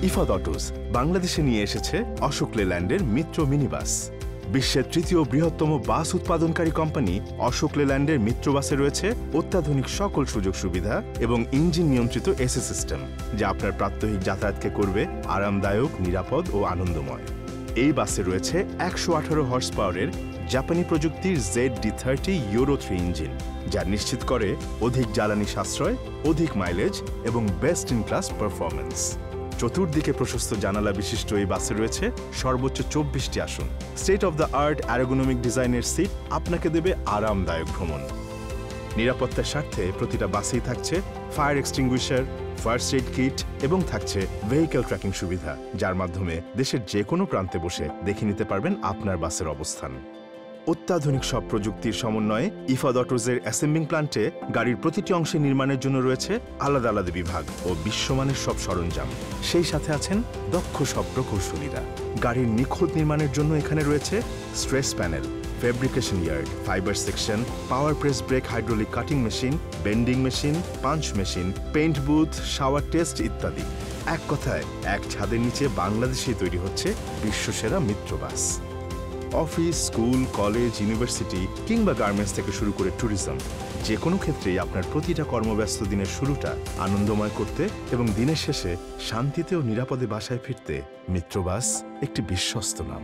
Ifad autos বাংলাদেশে নিয়ে এসেছে অশোক লেল্যান্ডের মিত্র মিনি বাস। বিশ্বের তৃতীয় বৃহত্তম বাস উৎপাদনকারী কোম্পানি অশোক লেল্যান্ডের মিত্র বাসে রয়েছে অত্যাধুনিক সকল সুযোগ সুবিধা এবং ইঞ্জিন নিয়ন্ত্রিত এসি সিস্টেম, যা আপনার প্রাত্যহিক যাতায়াতকে করবে আরামদায়ক, নিরাপদ ও আনন্দময়। এই বাসে রয়েছে 118 হর্স পাওয়ারের জাপানি প্রযুক্তির ZD30 ইউরো 3 ইঞ্জিন, যা নিশ্চিত করে অধিক জ্বালানি সাশ্রয়, অধিক মাইলেজ এবং বেস্ট ইন ক্লাস পারফরম্যান্স। চতুর্দিকে প্রশস্ত জানালা বিশিষ্ট এই বাসে রয়েছে সর্বোচ্চ 24টি আসন। স্টেট অফ দ্য আর্ট অ্যারোগোনমিক ডিজাইনের সিট আপনাকে দেবে আরামদায়ক ভ্রমণ। নিরাপত্তার স্বার্থে প্রতিটা বাসেই থাকছে fire extinguisher, first aid kit এবং থাকছে ভেহিকল ট্র্যাকিং সুবিধা, যার মাধ্যমে দেশের যে কোনো প্রান্তে বসে দেখে নিতে পারবেন আপনার বাসের অবস্থান। অত্যাধুনিক সব প্রযুক্তির সমন্বয়ে ইফাদ অটোজের অ্যাসেম্বলিং প্ল্যান্টে গাড়ির প্রতিটি অংশে নির্মাণের জন্য রয়েছে আলাদা আলাদা বিভাগ ও বিশ্বমানের সব সরঞ্জাম। সেই সাথে আছেন দক্ষ সব প্রকৌশলীরা। গাড়ির নিখুঁত নির্মাণের জন্য এখানে রয়েছে stress panel, fabrication yard, fibre section, power press brake, hydraulic cutting machine, bending machine, punch machine, paint booth, shower test ইত্যাদি। এক কথায় এক ছাদের নিচে বাংলাদেশেই তৈরি হচ্ছে বিশ্বসেরা মিত্র bus. Office, school, college, university কিংবা গার্মেন্টস থেকে শুরু করে ট্যুরিজম, যে কোনো ক্ষেত্রেই আপনার প্রতিটা কর্মব্যস্ত দিনের শুরুটা আনন্দময় করতে এবং দিনের শেষে শান্তিতে ও নিরাপদে বাসায় ফিরতে মিত্র বাস একটি বিশ্বস্ত নাম।